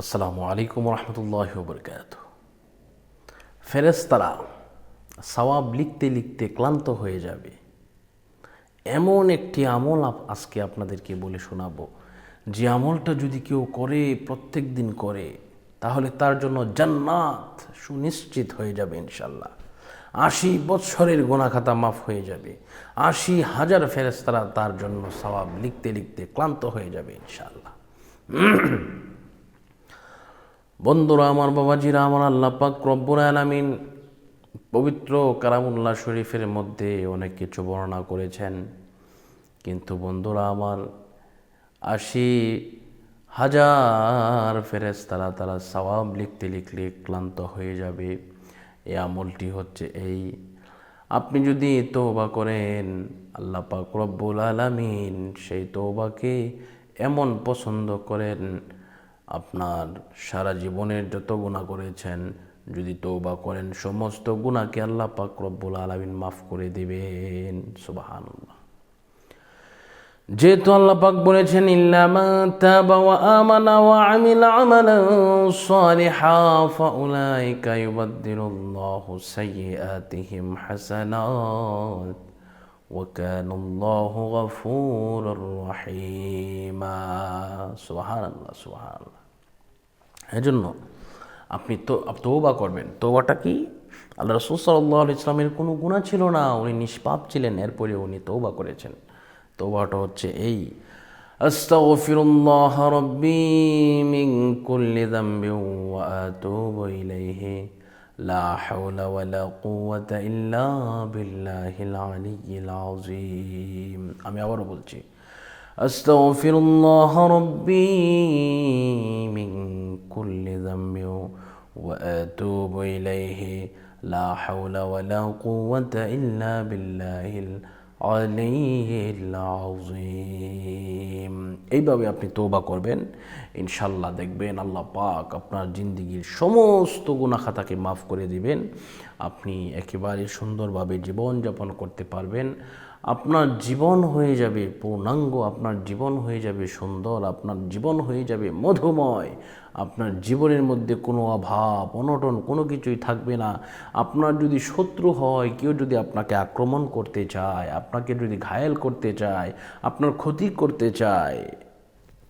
আসসালামু আলাইকুম রহমতুল্লাহ বরকাত। ফেরেশতারা সওয়াব লিখতে লিখতে ক্লান্ত হয়ে যাবে। এমন একটি আমল আজকে আপনাদেরকে বলে শোনাবো, যে আমলটা যদি কেউ করে, প্রত্যেক দিন করে, তাহলে তার জন্য জান্নাত সুনিশ্চিত হয়ে যাবে ইনশাল্লাহ। ৮০ বৎসরের গুনাহখাতা মাফ হয়ে যাবে। ৮০,০০০ ফেরেশতারা তার জন্য সওয়াব লিখতে লিখতে ক্লান্ত হয়ে যাবে ইনশাল্লাহ। বন্ধুরা আমার, বাবাজিরা আমার, আল্লাহ পাক রব্বুল আলামিন পবিত্র কালামুল্লাহ শরীফের মধ্যে অনেক কিছু বর্ণনা করেছেন, কিন্তু বন্ধুরা আমার ৮০,০০০ ফেরেশতারা তারা সওয়াব লিখতে লিখলে ক্লান্ত হয়ে যাবে। এই আমলটি হচ্ছে এই: আপনি যদি তওবা করেন, আল্লাহ পাক রব্বুল আলামিন সেই তওবাকে এমন পছন্দ করেন, আপনার সারা জীবনের যত গুনাহ করেছেন যদি তওবা করেন, সমস্ত গুনাহকে আল্লাহ পাক রব্বুল আলামিন মাফ করে দিবেন। সুবহানাল্লাহ। যেহেতু আল্লাহ পাক বলেছেন, ইল্লা মান তাবা ওয়া আমানা ওয়া আমিলা আমালান সালিহা ফাউলাইকা ইউবাদদিলুল্লাহু সাইয়্যাতিহিম হাসানাত ওয়া কানাল্লাহু গফুরুর রহিমা। সুবহানাল্লাহ, সুবহানাল্লাহ। এজন্য আপনি তওবা করবেন। তওবাটা কি? আল্লাহ রাসূল সাল্লাল্লাহু আলাইহি ওয়াসাল্লামের কোনো গুনাহ ছিল না, উনি নিষ্পাপ ছিলেন, এরপরে উনি তওবা করেছেন। তওবাটা হচ্ছে এই: আস্তাগফিরুল্লাহ রাব্বি মিন কুল্লি যামবিন ওয়া আতুবু ইলাইহি লা হাওলা ওয়ালা কুওয়াতা ইল্লা বিল্লাহিল আলিয়্যিল আযীম। আমি আবারও বলছি, আস্তাগফিরুল্লাহ রাব্বি মিন কুল্লি যামবিন ওয়া আতুবু ইলাইহি লা হাওলা ওয়ালা কুওয়াতা ইল্লা বিল্লাহিল আলিয়্যিল আযীম। এইভাবে আপনি তওবা করবেন, ইনশাল্লাহ দেখবেন আল্লাহ পাক আপনার জিন্দেগীর সমস্ত গুনাহ খাতাকে মাফ করে দিবেন। আপনি একেবারে সুন্দরভাবে জীবনযাপন করতে পারবেন। আপনার জীবন হয়ে যাবে পূর্ণাঙ্গ, আপনার জীবন হয়ে যাবে সুন্দর, আপনার জীবন হয়ে যাবে মধুময়। আপনার জীবনের মধ্যে কোনো অভাব অনটন কোনো কিছুই থাকবে না। আপনার যদি শত্রু হয়, কেউ যদি আপনাকে আক্রমণ করতে চায়, আপনাকে যদি ঘায়েল করতে চায়, আপনার ক্ষতি করতে চায়,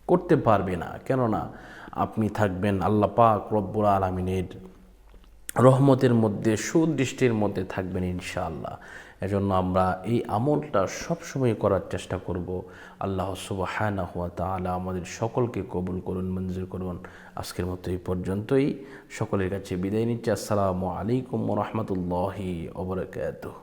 করতে পারবে না। কেননা আপনি থাকবেন আল্লাহ পাক রব্বুল আলামিনের রহমতের মধ্যে, সুদৃষ্টির মধ্যে থাকবেন ইনশাআল্লাহ। এজন্য আমরা এই আমলটা সবসময় করার চেষ্টা করব। আল্লাহ সুবহানাহু ওয়া তাআলা আমাদের সকলকে কবুল করুন, মঞ্জুর করুন। আজকের মতো এই পর্যন্তই। সকলের কাছে বিদায় নিচ্ছি। আসসালামু আলাইকুম ওয়া রাহমাতুল্লাহি ওয়া বারাকাতুহু।